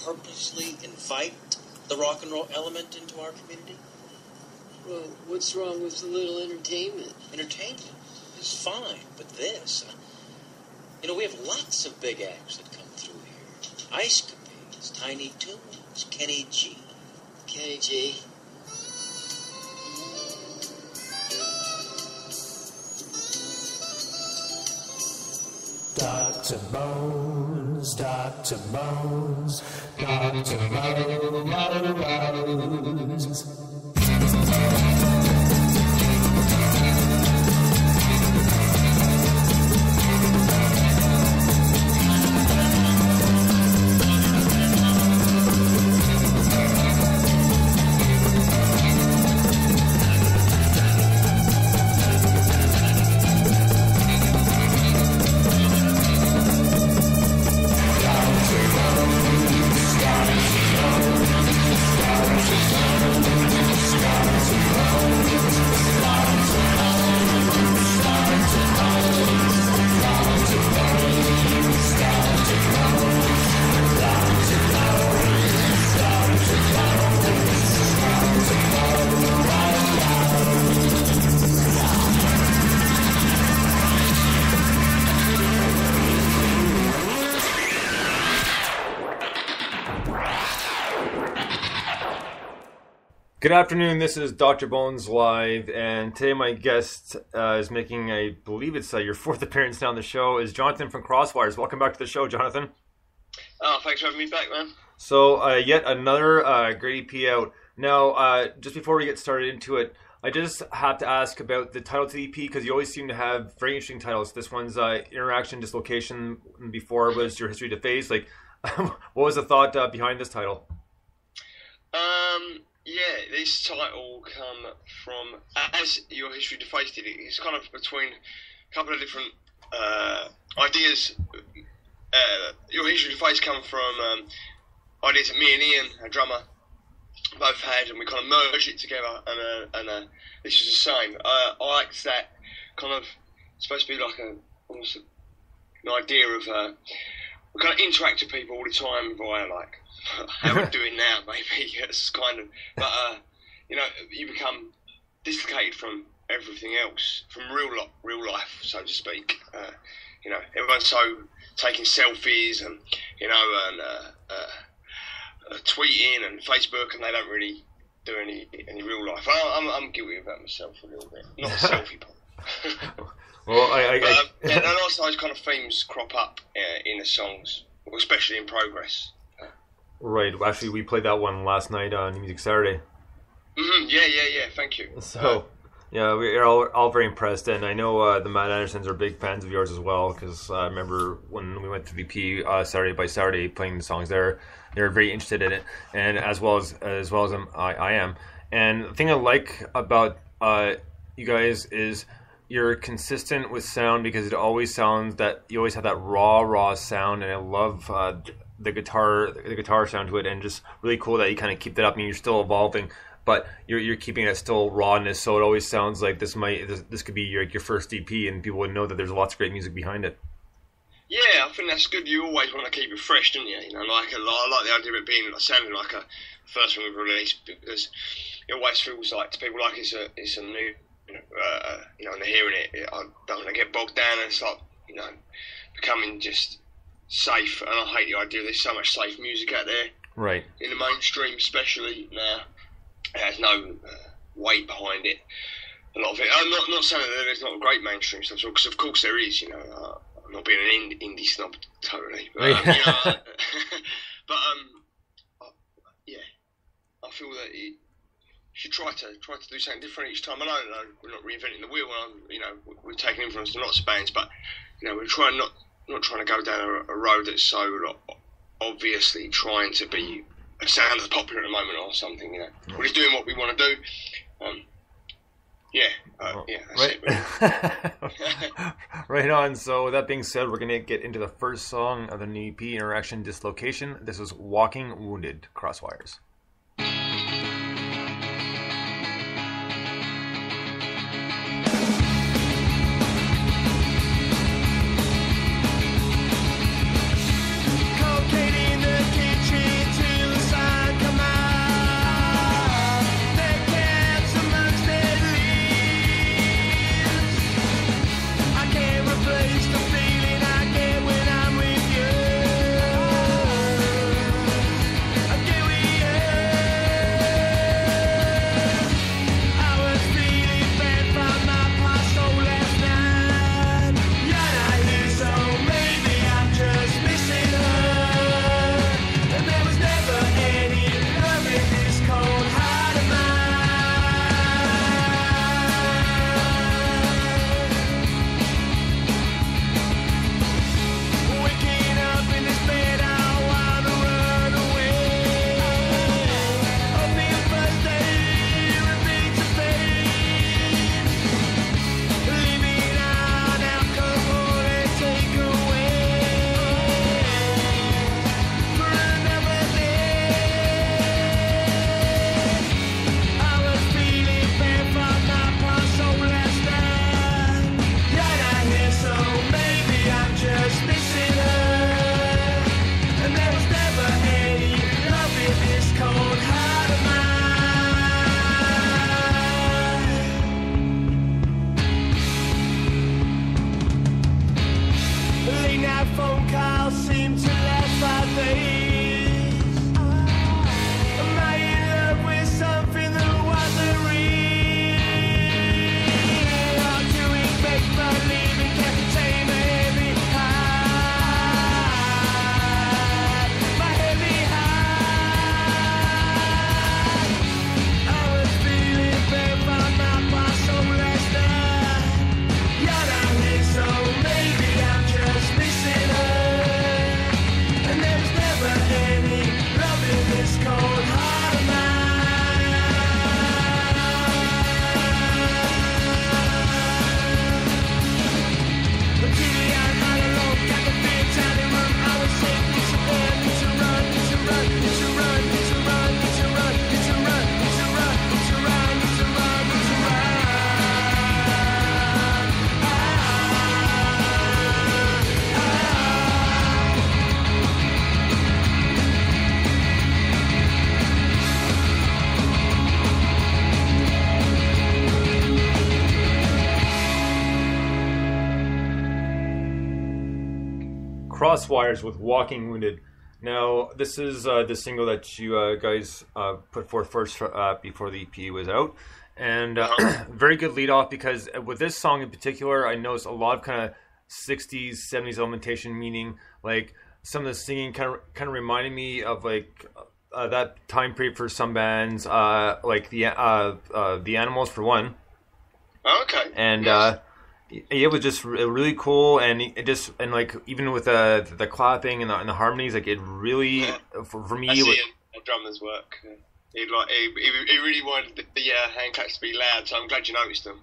purposely invite the rock and roll element into our community? Well, what's wrong with a little entertainment? Entertainment is fine, but this... we have lots of big acts that come through here. Ice Capades, Tiny Toons, Kenny G. Kenny G. Dr. Bones, Dr. Bones, Dr. Bones. Good afternoon, this is Dr. Bones Live, and today my guest is making, I believe it's your fourth appearance now on the show, is Jonathan from CrossWires. Welcome back to the show, Jonathan. Oh, thanks for having me back, man. So, yet another great EP out. Now, just before we get started into it, I just have to ask about the title to the EP, because you always seem to have very interesting titles. This one's Interaction Dislocation, and before was Your History to Phase. Like, what was the thought behind this title? Yeah, this title come from, as Your History to Phase did, it's kind of between a couple of different ideas. Your History to Phase come from ideas that me and Ian, our drummer, both had, and we kind of merged it together, and this was the same. I liked that kind of, it's supposed to be like almost an idea of, we kind of interact with people all the time via like, how we're doing now, maybe. It's kind of, but you become dislocated from everything else, from real life, so to speak. Everyone's so taking selfies and tweeting and Facebook, and they don't really do any real life. I'm guilty of that myself a little bit. Not a selfie part. Well, and also those kind of themes crop up in the songs, especially in Progress. Right. Actually, we played that one last night on Music Saturday. Mm-hmm. Yeah. Thank you. So, yeah, we're all very impressed, and I know the Matt Andersons are big fans of yours as well, because I remember when we went to VP Saturday by Saturday playing the songs there, they were very interested in it, and as well as I am. And the thing I like about you guys is you're consistent with sound, because it always sounds that you always have that raw sound, and I love the guitar sound to it, and just really cool that you kind of keep that up. I mean, you're still evolving, but you're keeping that still rawness, so it always sounds like this could be your first EP, and people would know that there's lots of great music behind it. Yeah, I think that's good. You always want to keep it fresh, don't you? I like the idea of it being sounding like a first one we've released, because it always feels like to people like it's a new, and they're hearing it. I don't want to get bogged down and start, becoming just safe. And I hate the idea there's so much safe music out there, right? In the mainstream, especially now, it has no weight behind it. A lot of it. I'm not saying that there's not great mainstream stuff, because of course there is. I'm not being an indie snob totally, but I feel that you should try to do something different each time. I know we're not reinventing the wheel, and we're taking influence from lots of bands, but we're trying not trying to go down a road that's so obviously trying to be a sound that's popular at the moment or something. We're just doing what we want to do. That's right. It, really. Right on. So with that being said, we're going to get into the first song of the new EP, Interaction Dislocation. This is Walking Wounded, CrossWires. Cocaine in the kitchen. CrossWires with Walking Wounded. Now, this is the single that you guys put forth first before the EP was out. And very good lead off, because with this song in particular, I noticed a lot of kind of 60s, 70s elementation, meaning like some of the singing kind of reminded me of like that time period for some bands, like the Animals for one. Oh, okay. And it was just really cool, and it just, and like even with the clapping and the harmonies, like it really for me. I see a drummer's work. He really wanted the hand claps to be loud, so I'm glad you noticed them.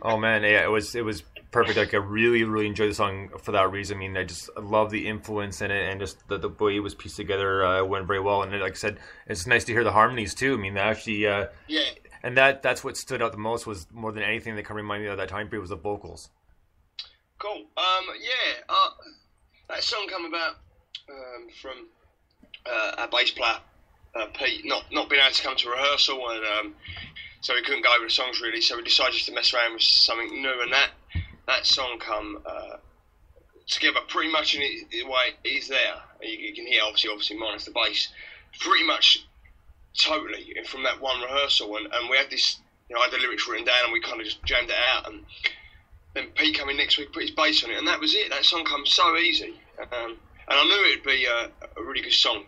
Oh man, yeah, it was perfect. Like I really enjoyed the song for that reason. I mean, I love the influence in it, and just the way it was pieced together went very well. And like I said, it's nice to hear the harmonies too. I mean, actually, and that's what stood out the most, was more than anything that can remind me of that time period was the vocals. Cool. That song came about from our bass player Pete not being able to come to rehearsal, and so he couldn't go over the songs really. So we decided just to mess around with something new, and that song come together pretty much in the way he's there. You can hear obviously minus the bass, pretty much totally from that one rehearsal, and we had this, I had the lyrics written down and we kind of just jammed it out, and then Pete came in next week, put his bass on it, and that was it. That song comes so easy, and I knew it'd be a really good song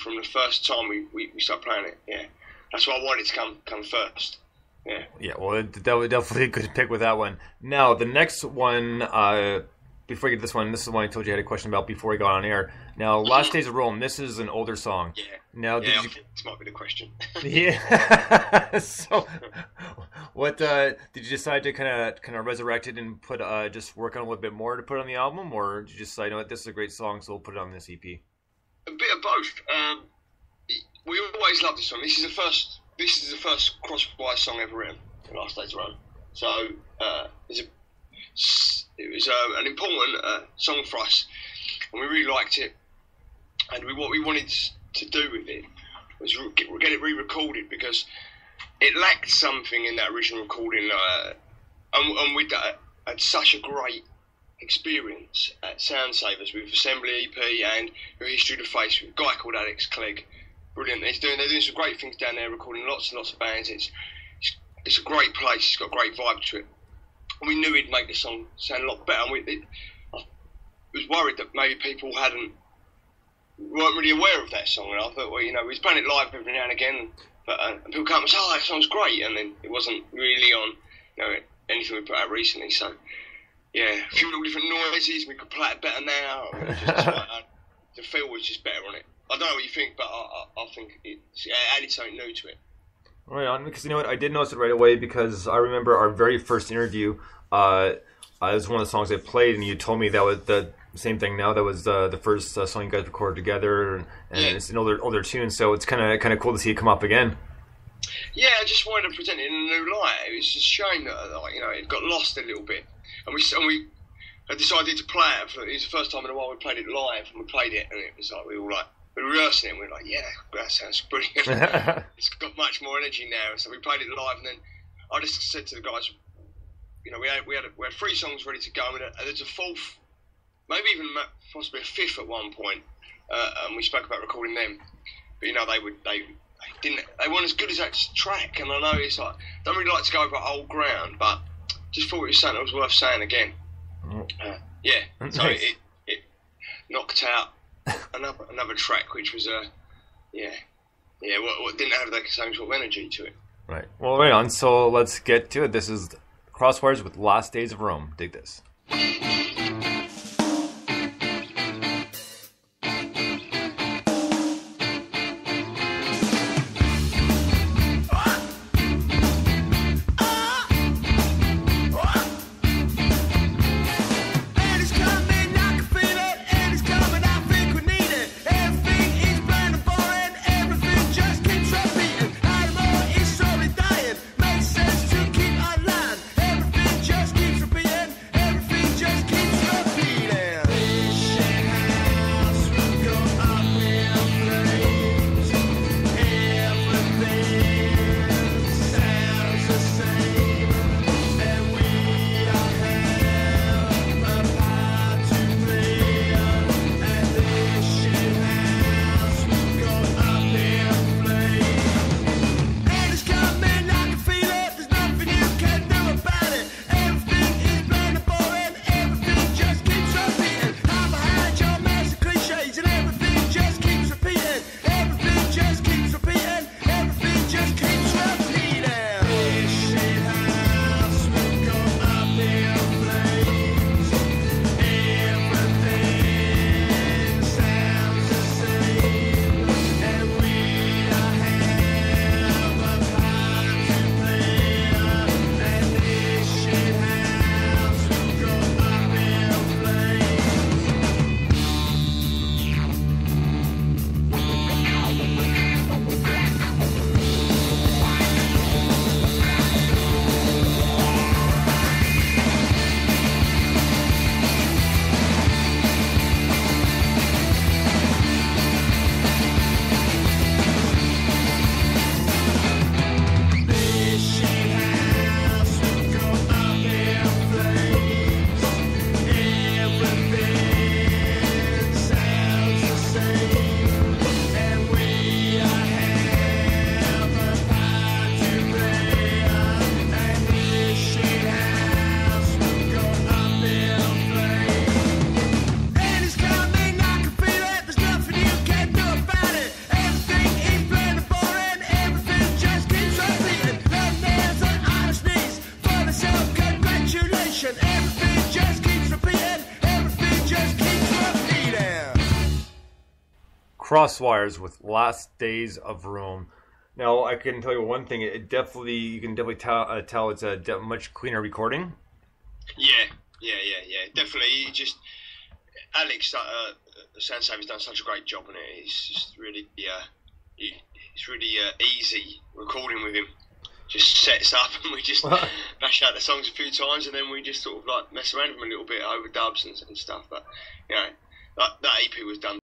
from the first time we started playing it. Yeah, that's why I wanted it to come first. Yeah, well, that was definitely a good pick with that one. Now the next one, before we get this is the one I told you I had a question about before we got on air. Now, Last Days of Rome, this is an older song. Yeah. Now, I think this might be the question. Yeah. So, what did you decide to kind of resurrect it and put just work on a little bit more to put on the album, or did you just decide, this is a great song, so we'll put it on this EP? A bit of both. We always loved this song. This is the first CrossWires song ever written, Last Days of Rome. So it was an important song for us, and we really liked it. And what we wanted to do with it was get it re-recorded, because it lacked something in that original recording. And with that, I had such a great experience at Soundsavers with Assembly EP and Your History of the Face with a guy called Alex Clegg. Brilliant. They're doing some great things down there, recording lots and lots of bands. It's a great place. It's got a great vibe to it. And we knew he'd make the song sound a lot better. And I was worried that maybe people weren't really aware of that song. And I thought, we was playing it live every now and again, but and people come and say, that song's great. And then it wasn't really on anything we put out recently. So, yeah, a few little different noises. We could play it better now. The feel was just better on it. I don't know what you think, but I think it added something new to it. Right on, because you know what, I did notice it right away, because I remember our very first interview. It was one of the songs I played, and you told me that was the same thing. Now that was the first song you guys recorded together, and it's an older tune, so it's kind of cool to see it come up again. Yeah, I just wanted to present it in a new light. It was just a shame that it got lost a little bit, and we decided to play it. It was the first time in a while we played it live, and we played it, and it was like we were rehearsing it, and we were like, yeah, that sounds brilliant. It's got much more energy now. So we played it live, and then I just said to the guys, we had 3 songs ready to go, and there's a fourth, maybe even possibly a fifth at one point, and we spoke about recording them. But they weren't as good as that track, and I know it's like, don't really like to go over old ground, but just thought it was something that was worth saying again. So nice. it knocked out another track, which was what didn't have that same sort of energy to it. Right. Well, right on. So let's get to it. This is CrossWires with Last Days of Rome. Dig this. Just keeps repeating, everything just keeps CrossWires with Last Days of Rome. Now, I can tell you one thing. You can definitely tell it's a much cleaner recording. Yeah. Definitely. Alex Sansav has done such a great job on it. It's just really, it's really easy recording with him. Just sets up and we just bash out the songs a few times, and then we just sort of like mess around with them a little bit over dubs and stuff. But that EP was done